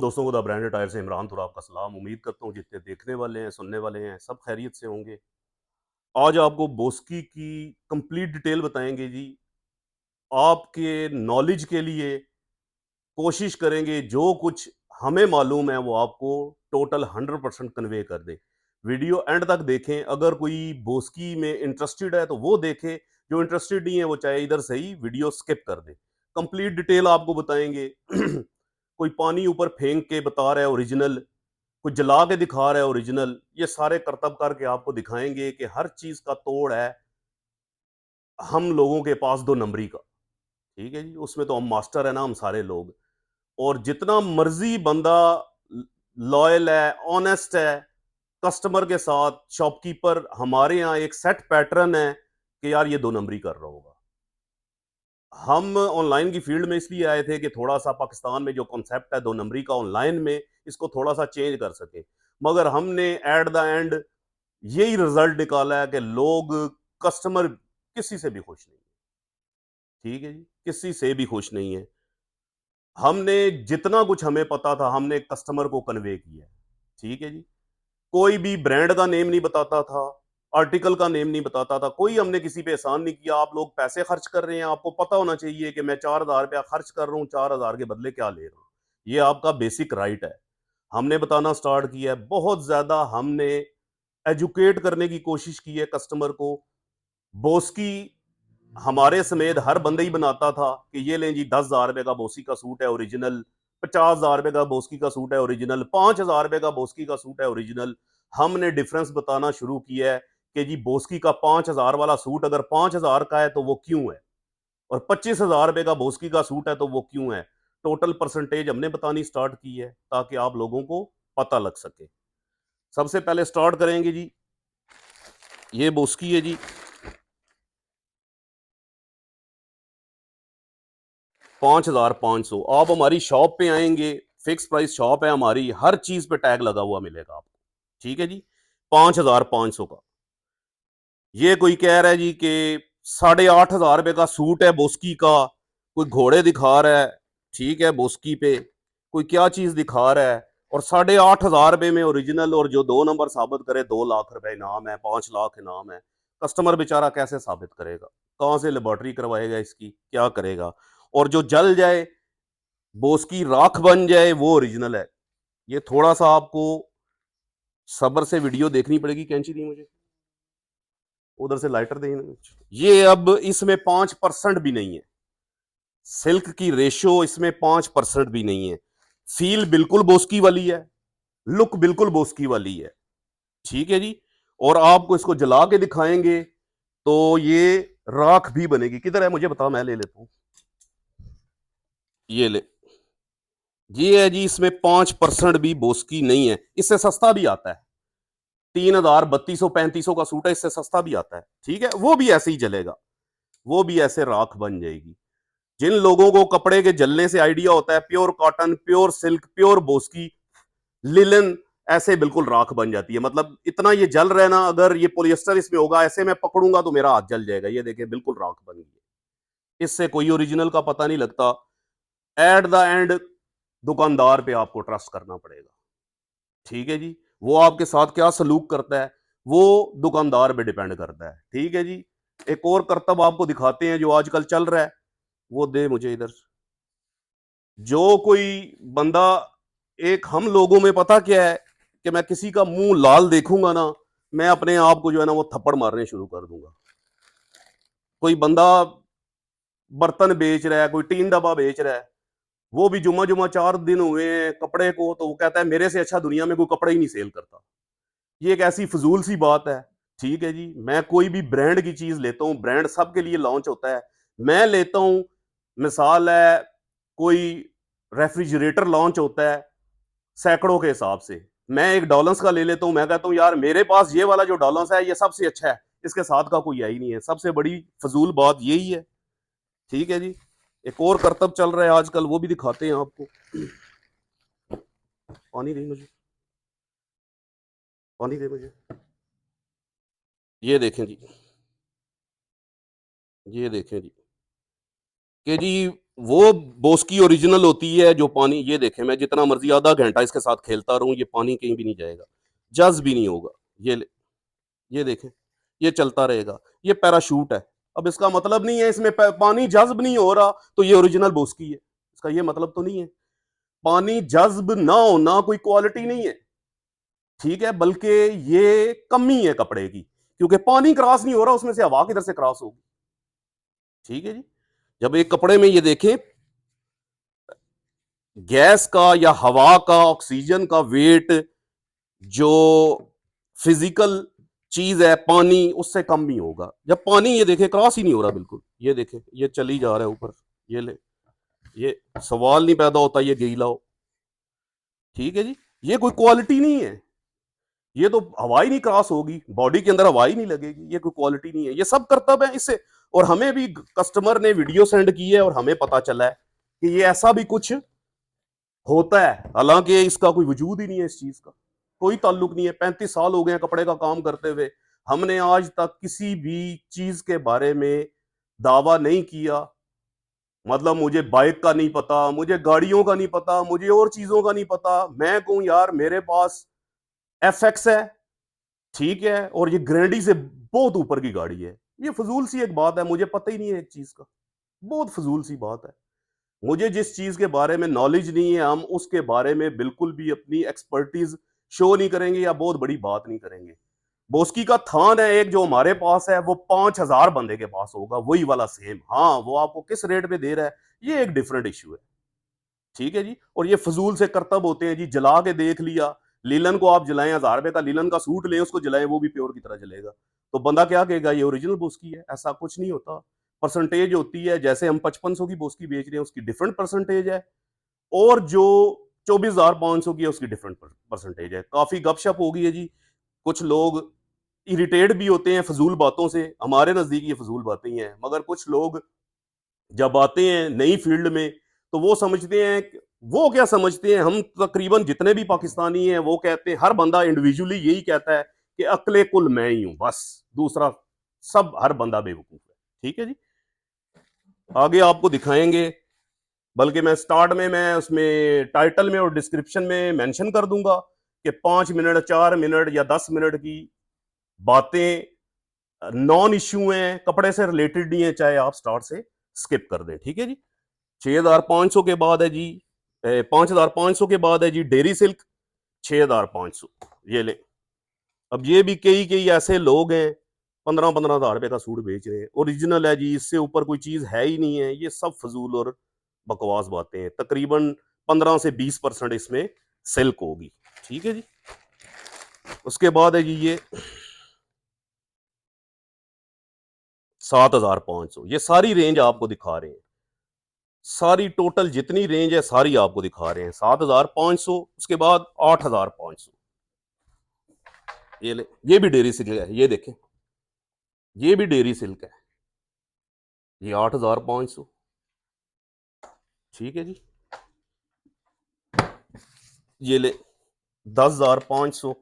दोस्तों को the branded tyre से इमरान तुराब का सलाम। उम्मीद करता हूँ जितने देखने वाले हैं, सुनने वाले हैं, सब खैरियत से होंगे। आज आपको बोस्की की कंप्लीट डिटेल बताएंगे जी। आपके नॉलेज के लिए कोशिश करेंगे जो कुछ हमें मालूम है वो आपको टोटल 100% कन्वे कर दे। वीडियो एंड तक देखें। अगर कोई बोस्की में इंटरेस्टेड है तो वो देखे, जो इंटरेस्टेड नहीं है वो चाहे इधर से ही वीडियो स्किप कर दे। कंप्लीट डिटेल आपको बताएंगे। कोई पानी ऊपर फेंक के बता रहा है ओरिजिनल, कुछ जला के दिखा रहा है ओरिजिनल। ये सारे करतब करके आपको दिखाएंगे कि हर चीज का तोड़ है हम लोगों के पास दो नंबरी का। ठीक है जी, उसमें तो हम मास्टर है ना, हम सारे लोग। और जितना मर्जी बंदा लॉयल है, ऑनेस्ट है कस्टमर के साथ, शॉपकीपर, हमारे यहाँ एक सेट पैटर्न है कि यार ये दो नंबरी कर रहा होगा। हम ऑनलाइन की फील्ड में इसलिए आए थे कि थोड़ा सा पाकिस्तान में जो कॉन्सेप्ट है दो नंबरी का ऑनलाइन में, इसको थोड़ा सा चेंज कर सके। मगर हमने एट द एंड यही रिजल्ट निकाला है कि लोग, कस्टमर किसी से भी खुश नहीं है। ठीक है जी, किसी से भी खुश नहीं है। हमने जितना कुछ हमें पता था हमने कस्टमर को कन्वे किया है। ठीक है जी। कोई भी ब्रांड का नेम नहीं बताता था, आर्टिकल का नेम नहीं बताता था, कोई हमने किसी पे एहसान नहीं किया। आप लोग पैसे खर्च कर रहे हैं, आपको पता होना चाहिए कि मैं 4,000 रुपया खर्च कर रहा हूं, 4,000 के बदले क्या ले रहा हूं। ये आपका बेसिक राइट है। हमने बताना स्टार्ट किया है, बहुत ज्यादा हमने एजुकेट करने की कोशिश की है कस्टमर को। बोस्की हमारे समेत हर बंदे ही बनाता था कि ये लें जी, 10,000 रुपए का बोस्की का सूट है ओरिजिनल, 50,000 रुपए का बोस्की का सूट है ओरिजिनल, 5,000 रुपए का बोस्की का सूट है ओरिजिनल। हमने डिफरेंस बताना शुरू किया है कि जी बोस्की का 5,000 वाला सूट अगर 5,000 का है तो वो क्यों है, और 25,000 रुपए का बोस्की का सूट है तो वो क्यों है। टोटल परसेंटेज हमने बतानी स्टार्ट की है ताकि आप लोगों को पता लग सके। सबसे पहले स्टार्ट करेंगे जी, ये बोस्की है जी, 5,500। आप हमारी शॉप पे आएंगे, फिक्स प्राइस शॉप है हमारी, हर चीज पे टैग लगा हुआ मिलेगा आपको। ठीक है जी, 5,500 का। ये कोई कह रहा है जी कि 8,500 रुपए का सूट है बोस्की का, कोई घोड़े दिखा रहा है। ठीक है, बोस्की पे कोई क्या चीज दिखा रहा है, और 8,500 रुपए में ओरिजिनल, और जो दो नंबर साबित करे 2 लाख रुपए इनाम है, 5 लाख इनाम है। कस्टमर बेचारा कैसे साबित करेगा, कहां से लेबोरेटरी करवाएगा, इसकी क्या करेगा। और जो जल जाए, बोस की राख बन जाए, वो ओरिजिनल है। ये थोड़ा सा आपको सब्र से वीडियो देखनी पड़ेगी। कैंची दी मुझे, उधर से लाइटर दे। ये अब इसमें 5% भी नहीं है, सिल्क की रेशो इसमें 5% भी नहीं है। फील बिल्कुल बोस्की वाली है, लुक बिल्कुल बोस्की वाली है। ठीक है जी। और आपको इसको जला के दिखाएंगे तो ये राख भी बनेगी। किधर है मुझे बताओ, मैं ले लेता हूं। ये ले, ये है जी, इसमें 5% भी बोस्की नहीं है। इससे सस्ता भी आता है, 3,000 3200 3500 का सूट है, इससे सस्ता भी आता है। ठीक है, वो भी ऐसे ही जलेगा, वो भी ऐसे राख बन जाएगी। जिन लोगों को कपड़े के जलने से आइडिया होता है, pure cotton, pure silk, pure Boski, linen, ऐसे बिल्कुल राख बन जाती है। मतलब इतना ये जल रहा है ना, अगर ये पोलिएस्टर इसमें होगा, ऐसे मैं पकड़ूंगा तो मेरा हाथ जल जाएगा। ये देखिए बिल्कुल राख बन गई। इससे कोई ओरिजिनल का पता नहीं लगता। एट द एंड दुकानदार पे आपको ट्रस्ट करना पड़ेगा। ठीक है जी, वो आपके साथ क्या सलूक करता है वो दुकानदार पे डिपेंड करता है। ठीक है जी। एक और करतब आपको दिखाते हैं जो आजकल चल रहा है, वो दे मुझे इधर। जो कोई बंदा, एक हम लोगों में पता क्या है कि मैं किसी का मुंह लाल देखूंगा ना, मैं अपने आप को जो है ना वो थप्पड़ मारने शुरू कर दूंगा। कोई बंदा बर्तन बेच रहा है, कोई टीन डब्बा बेच रहा है, वो भी जुम्मा जुम्मा 4 दिन हुए हैं कपड़े को, तो वो कहता है मेरे से अच्छा दुनिया में कोई कपड़े ही नहीं सेल करता। ये एक ऐसी फजूल सी बात है। ठीक है जी, मैं कोई भी ब्रांड की चीज लेता हूं, ब्रांड सबके लिए लॉन्च होता है। मैं लेता हूं, मिसाल है, कोई रेफ्रिजरेटर लॉन्च होता है सैकड़ों के हिसाब से, मैं एक डॉलर्स का ले लेता हूं, मैं कहता हूं यार मेरे पास ये वाला जो डॉलर्स है ये सबसे अच्छा है, इसके साथ का कोई है ही नहीं है। सबसे बड़ी फजूल बात यही है। ठीक है जी। एक और करतब चल रहा है आजकल, वो भी दिखाते हैं आपको। पानी दे मुझे, पानी दे मुझे। ये देखें जी, ये देखें जी कि जी वो बोस्की ओरिजिनल होती है जो पानी, ये देखें मैं जितना मर्जी आधा घंटा इसके साथ खेलता रहूं ये पानी कहीं भी नहीं जाएगा, जज भी नहीं होगा। ये देखें, ये चलता रहेगा, ये पैराशूट है। अब इसका मतलब नहीं है इसमें पानी जज्ब नहीं हो रहा तो ये ओरिजिनल बोस्की है, इसका ये मतलब तो नहीं है। पानी जज्ब ना होना कोई क्वालिटी नहीं है, ठीक है, बल्कि ये कमी है कपड़े की, क्योंकि पानी क्रॉस नहीं हो रहा उसमें से हवा किधर से क्रॉस होगी। ठीक है जी। जब एक कपड़े में ये देखें गैस का या हवा का ऑक्सीजन का वेट जो फिजिकल चीज है पानी उससे कम नहीं होगा। जब पानी ये देखे क्रॉस ही नहीं हो रहा बिल्कुल, ये देखे ये चली जा रहा है ऊपर, ये ले, ये सवाल नहीं पैदा होता ये गीला हो। ठीक है जी, ये कोई क्वालिटी नहीं है, ये तो हवा ही नहीं क्रॉस होगी, बॉडी के अंदर हवा ही नहीं लगेगी, ये कोई क्वालिटी नहीं है, ये सब करतब है इससे। और हमें भी कस्टमर ने वीडियो सेंड की है और हमें पता चला है कि ये ऐसा भी कुछ होता है, हालांकि इसका कोई वजूद ही नहीं है, इस चीज का कोई ताल्लुक नहीं है। 35 साल हो गए हैं कपड़े का काम करते हुए, हमने आज तक किसी भी चीज के बारे में दावा नहीं किया। मतलब मुझे बाइक का नहीं पता, मुझे गाड़ियों का नहीं पता, मुझे और चीजों का नहीं पता, मैं कहूं यार मेरे पास FX है, ठीक है, और ये ग्रैंडी से बहुत ऊपर की गाड़ी है, ये फजूल सी एक बात है, मुझे पता ही नहीं है एक चीज का, बहुत फजूल सी बात है। मुझे जिस चीज के बारे में नॉलेज नहीं है हम उसके बारे में बिल्कुल भी अपनी एक्सपर्टीज शो नहीं करेंगे या बहुत बड़ी बात नहीं करेंगे। बोस्की का थान है एक जो हमारे पास है, वो 5,000 बंदे के पास होगा वही वाला सेम। हाँ, वो आपको किस रेट पे दे रहा है ये एक डिफरेंट इश्यू है। ठीक है जी। और ये फजूल से करतब होते हैं जी, जला के देख लिया, लीलन को आप जलाएं, 1,000 रुपए का लीलन का सूट लें उसको जलाएं वो भी प्योर की तरह जलेगा, तो बंदा क्या कहेगा ये ओरिजिनल बोस्की है। ऐसा कुछ नहीं होता, परसेंटेज होती है। जैसे हम 5500 की बोस्की बेच रहे हैं उसकी डिफरेंट परसेंटेज है, और जो 24,500 की है उसकी डिफरेंट परसेंटेज है। काफी गपशप हो गई है जी, कुछ लोग इरिटेट भी होते हैं फजूल बातों से, हमारे नजदीक ये फजूल बातें ही हैं, मगर कुछ लोग जब आते हैं नई फील्ड में तो वो समझते हैं वो क्या समझते हैं, हम तकरीबन जितने भी पाकिस्तानी हैं वो कहते हैं, हर बंदा इंडिविजुअली यही कहता है कि अक्ले कुल मैं ही हूं, बस दूसरा सब हर बंदा बेवकूफ है। ठीक है जी, आगे आपको दिखाएंगे, बल्कि मैं स्टार्ट में मैं उसमें टाइटल में और डिस्क्रिप्शन में मेंशन कर दूंगा कि 5 मिनट 4 मिनट या 10 मिनट की बातें नॉन इश्यू हैं, कपड़े से रिलेटेड नहीं है, चाहे आप स्टार्ट से स्किप कर दें। ठीक है जी। 6,500 के बाद है जी 5,500 के बाद है जी डेरी सिल्क 6,500, ये ले। अब ये भी कई कई ऐसे लोग हैं 15-15 हज़ार रुपए का सूट बेच रहे हैं, ओरिजिनल है जी, इससे ऊपर कोई चीज है ही नहीं है, ये सब फजूल और बकवास बातें हैं। तकरीबन 15 से 20% इसमें सिल्क होगी। ठीक है जी। उसके बाद है जी ये 7,500, ये सारी रेंज आपको दिखा रहे हैं, सारी टोटल जितनी रेंज है सारी आपको दिखा रहे हैं। 7,500, उसके बाद 8,500, ये ले, ये भी डेरी सिल्क है, ये देखें, ये भी डेरी सिल्क है, ये 8,500। ठीक है जी। ये ले 10,500,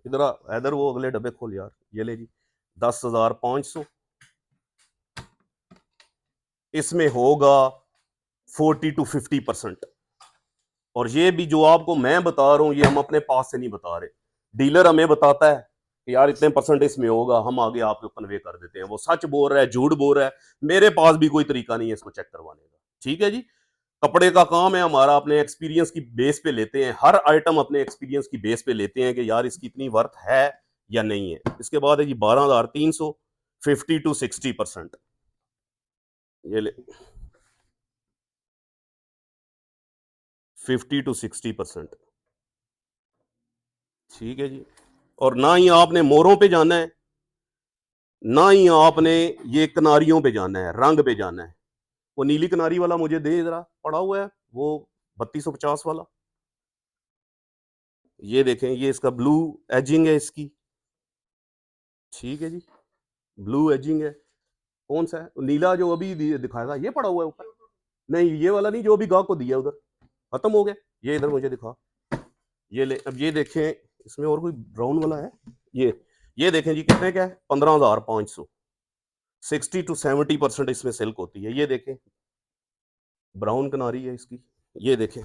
इधर इधर वो अगले डब्बे खोल यार, ये ले जी 10,500, इसमें होगा 40 to 50%। और ये भी जो आपको मैं बता रहा हूं ये हम अपने पास से नहीं बता रहे, डीलर हमें बताता है कि यार इतने परसेंट इसमें होगा, हम आगे आपको कन्वे कर देते हैं। वो सच बोल रहा है झूठ बोल रहा है, मेरे पास भी कोई तरीका नहीं है इसको चेक करवाने का। ठीक है जी। कपड़े का काम है हमारा, अपने एक्सपीरियंस की बेस पे लेते हैं, हर आइटम अपने एक्सपीरियंस की बेस पे लेते हैं कि यार इसकी इतनी वर्थ है या नहीं है। इसके बाद है जी 12,300, 50 to 60%, ये ले 50 to 60%। ठीक है जी। और ना ही आपने मोरों पे जाना है, ना ही आपने ये किनारियों पे जाना है, रंग पे जाना है। वो नीली किनारी वाला मुझे दे, जरा पड़ा हुआ है वो 3250 वाला, ये देखें, ये इसका ब्लू एजिंग है इसकी। ठीक है जी, ब्लू एजिंग है। कौन सा है नीला जो अभी दिखाया था, ये पड़ा हुआ है ऊपर? नहीं, ये वाला नहीं जो अभी गाहक को दिया उधर, खत्म हो गया। ये इधर मुझे दिखा, ये ले। अब ये देखें, इसमें और कोई ब्राउन वाला है, ये देखें जी, कितने का है, 15,500। 60 टू 70% इसमें सिल्क होती है। ये देखें, ब्राउन किनारी है इसकी, ये देखें,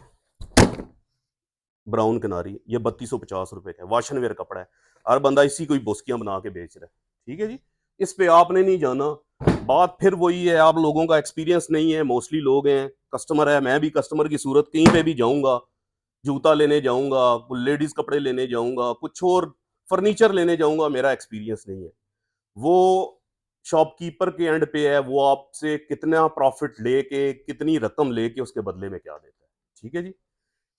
ब्राउन किनारी, ये 3250 रुपए का है। वाशन वेयर कपड़ा है, हर बंदा इसी को ही बोस्कियां बना के बेच रहा है। ठीक है जी, इस पे आपने नहीं जाना। बात फिर वही है, आप लोगों का एक्सपीरियंस नहीं है, मोस्टली लोग हैं, कस्टमर है, मैं भी कस्टमर की सूरत कहीं पे भी जाऊंगा, जूता लेने जाऊंगा, लेडीज कपड़े लेने जाऊंगा, कुछ और फर्नीचर लेने जाऊंगा, मेरा एक्सपीरियंस नहीं है। वो शॉपकीपर के एंड पे है, वो आपसे कितना प्रॉफिट लेके, कितनी रकम लेके उसके बदले में क्या देता है। ठीक है जी,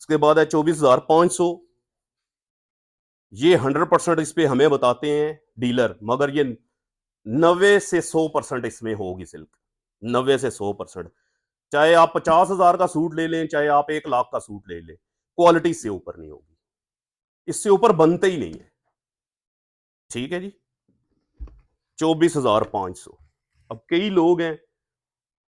उसके बाद है 24,500। ये 100% इस पे हमें बताते हैं डीलर, मगर ये 90 से 100% इसमें होगी सिल्क। 90 से 100%। चाहे आप 50,000 का सूट ले लें, चाहे आप 1 लाख का सूट ले लें, क्वालिटी से ऊपर नहीं होगी, इससे ऊपर बनते ही नहीं है। ठीक है जी, 24,500। अब कई लोग हैं,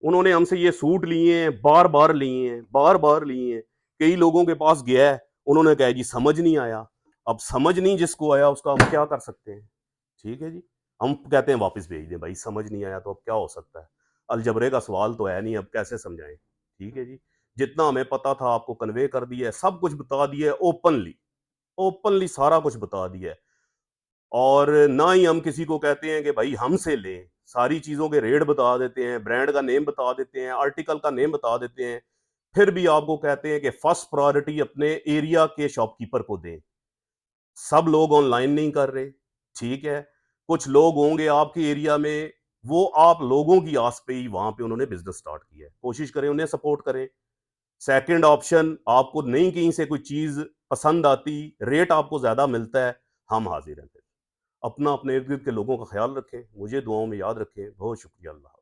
उन्होंने हमसे ये सूट लिए हैं, बार बार लिए हैं, बार बार लिए हैं, कई लोगों के पास गया है, उन्होंने कहा जी समझ नहीं आया। अब समझ नहीं जिसको आया उसका हम क्या कर सकते हैं। ठीक है जी, हम कहते हैं वापस भेज दें भाई, समझ नहीं आया तो अब क्या हो सकता है, अलजबरे का सवाल तो है नहीं, अब कैसे समझाएं। ठीक है जी, जितना हमें पता था आपको कन्वे कर दिया है, सब कुछ बता दिया है, ओपनली, ओपनली सारा कुछ बता दिया है। और ना ही हम किसी को कहते हैं कि भाई हमसे लें, सारी चीज़ों के रेट बता देते हैं, ब्रांड का नेम बता देते हैं, आर्टिकल का नेम बता देते हैं, फिर भी आपको कहते हैं कि फर्स्ट प्रायोरिटी अपने एरिया के शॉपकीपर को दें। सब लोग ऑनलाइन नहीं कर रहे। ठीक है, कुछ लोग होंगे आपके एरिया में, वो आप लोगों की आस पे ही वहां पे उन्होंने बिजनेस स्टार्ट किया है, कोशिश करें उन्हें सपोर्ट करें। सेकंड ऑप्शन, आपको नहीं कहीं से कोई चीज पसंद आती, रेट आपको ज्यादा मिलता है, हम हाजिर हैं फिर। अपना अपने इर्द गिर्द के लोगों का ख्याल रखें, मुझे दुआओं में याद रखें। बहुत शुक्रिया। अल्लाह।